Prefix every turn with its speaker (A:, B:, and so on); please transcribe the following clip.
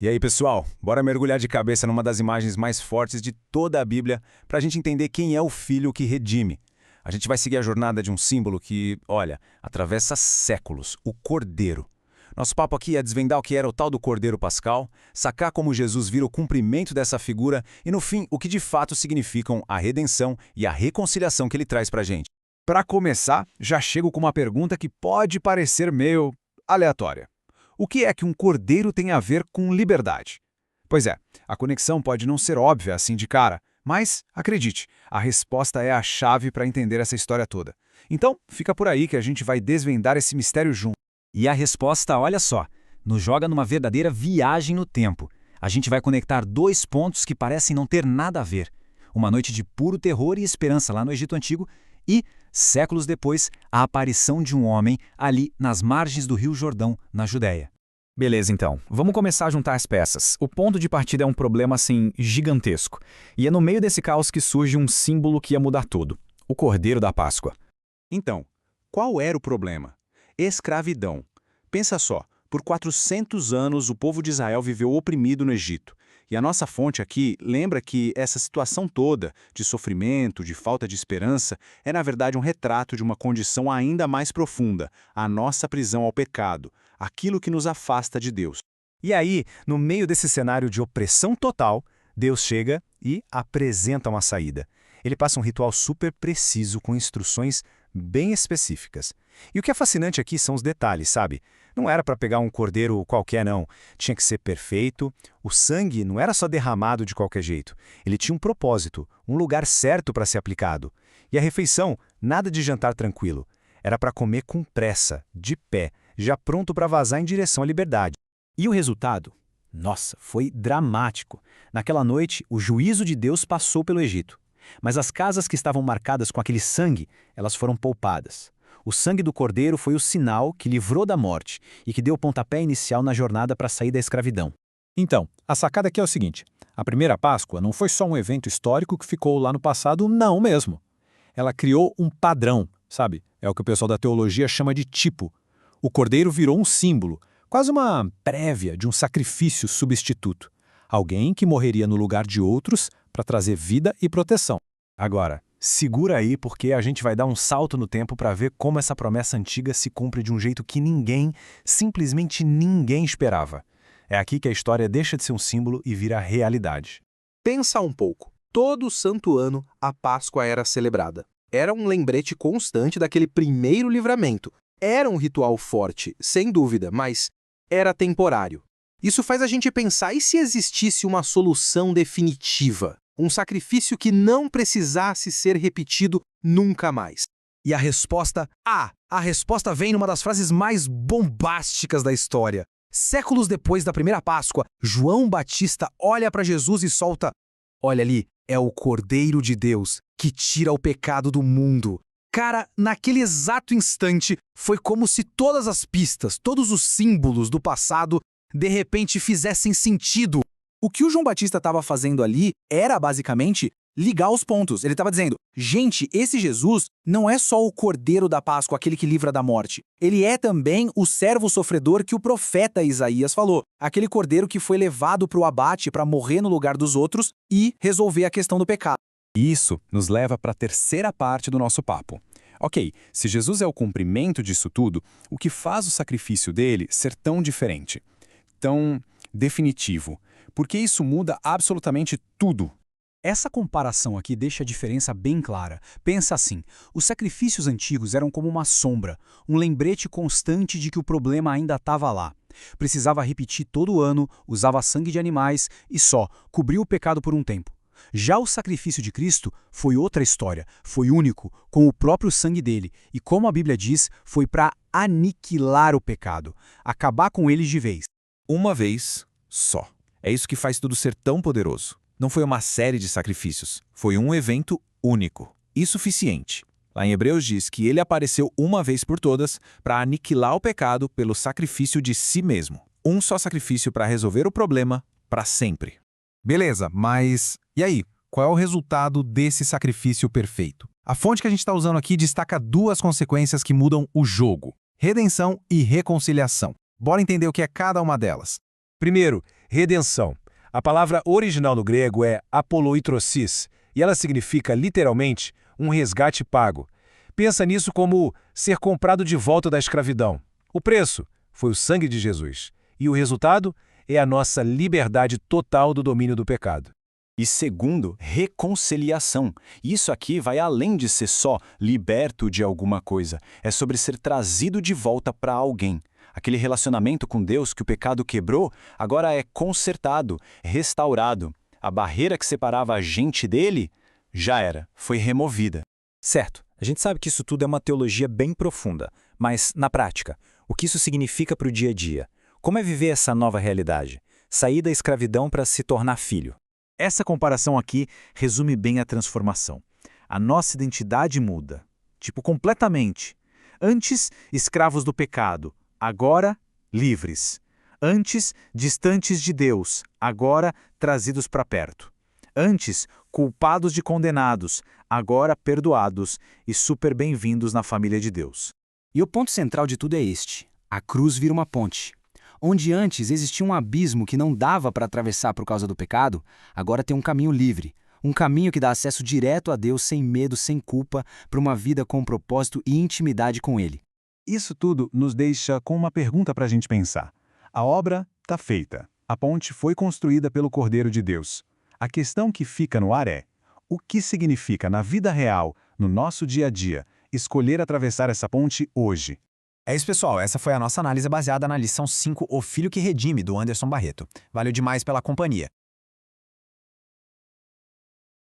A: E aí, pessoal, bora mergulhar de cabeça numa das imagens mais fortes de toda a Bíblia para a gente entender quem é o Filho que redime. A gente vai seguir a jornada de um símbolo que, olha, atravessa séculos, o Cordeiro. Nosso papo aqui é desvendar o que era o tal do Cordeiro Pascal, sacar como Jesus vira o cumprimento dessa figura e, no fim, o que de fato significam a redenção e a reconciliação que ele traz pra gente.
B: Para começar, já chego com uma pergunta que pode parecer meio aleatória. O que é que um cordeiro tem a ver com liberdade? Pois é, a conexão pode não ser óbvia assim de cara, mas, acredite, a resposta é a chave para entender essa história toda. Então, fica por aí que a gente vai desvendar esse mistério junto.
C: E a resposta, olha só, nos joga numa verdadeira viagem no tempo. A gente vai conectar dois pontos que parecem não ter nada a ver. Uma noite de puro terror e esperança lá no Egito Antigo e, séculos depois, a aparição de um homem ali nas margens do Rio Jordão, na Judéia.
D: Beleza, então. Vamos começar a juntar as peças. O ponto de partida é um problema, assim, gigantesco. E é no meio desse caos que surge um símbolo que ia mudar tudo. O Cordeiro da Páscoa.
A: Então, qual era o problema? Escravidão. Pensa só, por 400 anos o povo de Israel viveu oprimido no Egito. E a nossa fonte aqui lembra que essa situação toda, de sofrimento, de falta de esperança, é na verdade um retrato de uma condição ainda mais profunda, a nossa prisão ao pecado, aquilo que nos afasta de Deus.
C: E aí, no meio desse cenário de opressão total, Deus chega e apresenta uma saída. Ele passa um ritual super preciso com instruções bem específicas. E o que é fascinante aqui são os detalhes, sabe? Não era para pegar um cordeiro qualquer, não. Tinha que ser perfeito. O sangue não era só derramado de qualquer jeito. Ele tinha um propósito, um lugar certo para ser aplicado. E a refeição, nada de jantar tranquilo. Era para comer com pressa, de pé, já pronto para vazar em direção à liberdade.
D: E o resultado? Nossa, foi dramático. Naquela noite, o juízo de Deus passou pelo Egito. Mas as casas que estavam marcadas com aquele sangue, elas foram poupadas. O sangue do cordeiro foi o sinal que livrou da morte e que deu o pontapé inicial na jornada para sair da escravidão.
B: Então, a sacada aqui é o seguinte: a primeira Páscoa não foi só um evento histórico que ficou lá no passado, não mesmo. Ela criou um padrão, sabe? É o que o pessoal da teologia chama de tipo. O cordeiro virou um símbolo, quase uma prévia de um sacrifício substituto. Alguém que morreria no lugar de outros para trazer vida e proteção.
C: Agora, segura aí porque a gente vai dar um salto no tempo para ver como essa promessa antiga se cumpre de um jeito que ninguém, simplesmente ninguém esperava. É aqui que a história deixa de ser um símbolo e vira realidade.
E: Pensa um pouco. Todo santo ano, a Páscoa era celebrada. Era um lembrete constante daquele primeiro livramento. Era um ritual forte, sem dúvida, mas era temporário. Isso faz a gente pensar, e se existisse uma solução definitiva? Um sacrifício que não precisasse ser repetido nunca mais?
B: E a resposta? A resposta vem numa das frases mais bombásticas da história. Séculos depois da primeira Páscoa, João Batista olha para Jesus e solta: "Olha ali, é o Cordeiro de Deus que tira o pecado do mundo." Cara, naquele exato instante, foi como se todas as pistas, todos os símbolos do passado, de repente fizessem sentido. O que o João Batista estava fazendo ali era, basicamente, ligar os pontos. Ele estava dizendo: gente, esse Jesus não é só o Cordeiro da Páscoa, aquele que livra da morte. Ele é também o servo sofredor que o profeta Isaías falou. Aquele cordeiro que foi levado para o abate para morrer no lugar dos outros e resolver a questão do pecado.
A: Isso nos leva para a terceira parte do nosso papo. Ok, se Jesus é o cumprimento disso tudo, o que faz o sacrifício dele ser tão diferente, tão definitivo? Porque isso muda absolutamente tudo.
C: Essa comparação aqui deixa a diferença bem clara. Pensa assim, os sacrifícios antigos eram como uma sombra, um lembrete constante de que o problema ainda estava lá. Precisava repetir todo ano, usava sangue de animais e só, cobriu o pecado por um tempo. Já o sacrifício de Cristo foi outra história, foi único, com o próprio sangue dele, e como a Bíblia diz, foi para aniquilar o pecado, acabar com ele de vez.
D: Uma vez só. É isso que faz tudo ser tão poderoso. Não foi uma série de sacrifícios, foi um evento único e suficiente. Lá em Hebreus diz que ele apareceu uma vez por todas para aniquilar o pecado pelo sacrifício de si mesmo. Um só sacrifício para resolver o problema para sempre.
B: Beleza, mas e aí? Qual é o resultado desse sacrifício perfeito? A fonte que a gente está usando aqui destaca duas consequências que mudam o jogo: redenção e reconciliação. Bora entender o que é cada uma delas. Primeiro,
C: Redenção. A palavra original no grego é apoloitrosis, e ela significa, literalmente, um resgate pago. Pensa nisso como ser comprado de volta da escravidão. O preço foi o sangue de Jesus. E o resultado é a nossa liberdade total do domínio do pecado.
A: E segundo, reconciliação. Isso aqui vai além de ser só liberto de alguma coisa. É sobre ser trazido de volta para alguém. Aquele relacionamento com Deus que o pecado quebrou, agora é consertado, restaurado. A barreira que separava a gente dele, já era, foi removida.
F: Certo, a gente sabe que isso tudo é uma teologia bem profunda, mas, na prática, o que isso significa para o dia a dia? Como é viver essa nova realidade? Sair da escravidão para se tornar filho.
D: Essa comparação aqui resume bem a transformação. A nossa identidade muda. Completamente. Antes, escravos do pecado. Agora, livres. Antes, distantes de Deus. Agora, trazidos para perto. Antes, culpados de condenados. Agora, perdoados e super bem-vindos na família de Deus.
B: E o ponto central de tudo é este. A cruz vira uma ponte. Onde antes existia um abismo que não dava para atravessar por causa do pecado, agora tem um caminho livre. Um caminho que dá acesso direto a Deus sem medo, sem culpa, para uma vida com propósito e intimidade com Ele.
C: Isso tudo nos deixa com uma pergunta para a gente pensar. A obra está feita. A ponte foi construída pelo Cordeiro de Deus. A questão que fica no ar é: o que significa na vida real, no nosso dia a dia, escolher atravessar essa ponte hoje?
B: É isso, pessoal. Essa foi a nossa análise baseada na lição 5, O Filho que Redime, do Anderson Barreto. Valeu demais pela companhia.